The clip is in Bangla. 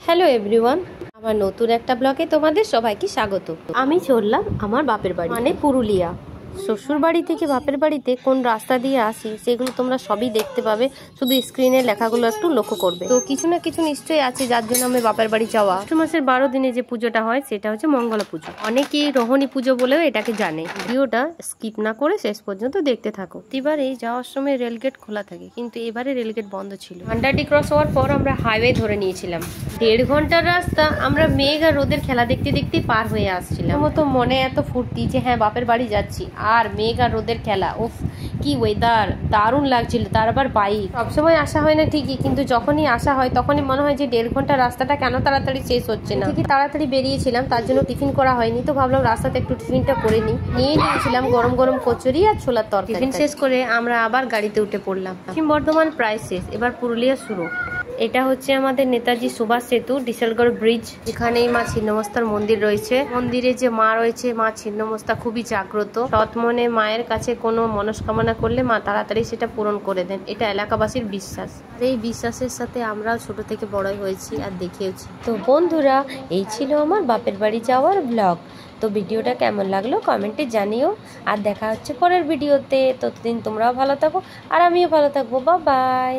হ্যালো এভরিওয়ান, আমার নতুন একটা ব্লগে তোমাদের সবাইকে স্বাগত। আমি চললাম আমার বাপের বাড়ি, মানে পুরুলিয়া। শ্বশুর বাড়ি থেকে বাপের বাড়িতে কোন রাস্তা দিয়ে আসি সেগুলো তোমরা সবই দেখতে পাবে, শুধু স্ক্রিনের লেখাগুলো একটু লক্ষ্য করবে। তো কিছু না কিছু নিশ্চয়ই আছে যার জন্য আমি বাপের বাড়ি যাওয়া। জ্যৈষ্ঠ মাসের 12 দিনে যে পুজোটা হয় সেটা হচ্ছে মঙ্গলা পুজো, অনেকেই রোহিণী পুজো বলেও এটাকে জানে। ভিডিওটা স্কিপ না করে শেষ পর্যন্ত দেখতে থাকো। এবারে যাওয়ার সময় রেলগেট খোলা থাকে, কিন্তু এবারে রেলগেট বন্ধ ছিল। আন্ডারটি ক্রস হওয়ার পর আমরা হাইওয়ে ধরে নিয়েছিলাম। 1.5 ঘন্টার রাস্তা আমরা মেঘ আর রোদের খেলা দেখতে দেখতে পার হয়ে আসছিলাম। তো মনে এত ফুর্তি যে হ্যাঁ বাপের বাড়ি যাচ্ছি, আর মেঘ আর রোদের খেলা, উফ কি ওয়েদার, দারুণ লাগছিল। তার আবার বাইক, সবসময় আসা হয় না ঠিকই, কিন্তু যখনই আসা হয় তখনই মনে হয় যে 1.5 ঘন্টার রাস্তাটা কেন তাড়াতাড়ি শেষ হচ্ছে না। ঠিকই তাড়াতাড়ি বেরিয়েছিলাম, তার জন্য টিফিন করা হয়নি, তো ভাবলাম রাস্তাতে একটু টিফিনটা করে নিই। নিয়ে নিয়েছিলাম গরম গরম কচুরি আর ছোলার তরকারি। টিফিন শেষ করে আমরা আবার গাড়িতে উঠে পড়লাম। পশ্চিম বর্ধমান প্রায় শেষ, এবার পুরুলিয়া শুরু। এটা হচ্ছে আমাদের নেতাজি সুভাষ সেতু, ডিসেলগড় ব্রিজ। এখানেই মা ছিন্নমস্তার মন্দির রয়েছে। মন্দিরে যে মা রয়েছে, মা ছিন্নমস্তা খুবই জাগ্রত। সৎ মনে মায়ের কাছে কোনো মনস্কামনা করলে মা তাড়াতাড়ি সেটা পূরণ করে দেন, এটা এলাকাবাসীর বিশ্বাস। আর এই বিশ্বাসের সাথে আমরাও ছোট থেকে বড়ই হয়েছি আর দেখেওছি। তো বন্ধুরা, এই ছিল আমার বাপের বাড়ি যাওয়ার ব্লগ। তো ভিডিওটা কেমন লাগলো কমেন্টে জানিও, আর দেখা হচ্ছে পরের ভিডিওতে। ততদিন তোমরাও ভালো থাকো আর আমিও ভালো থাকবো। Bye bye.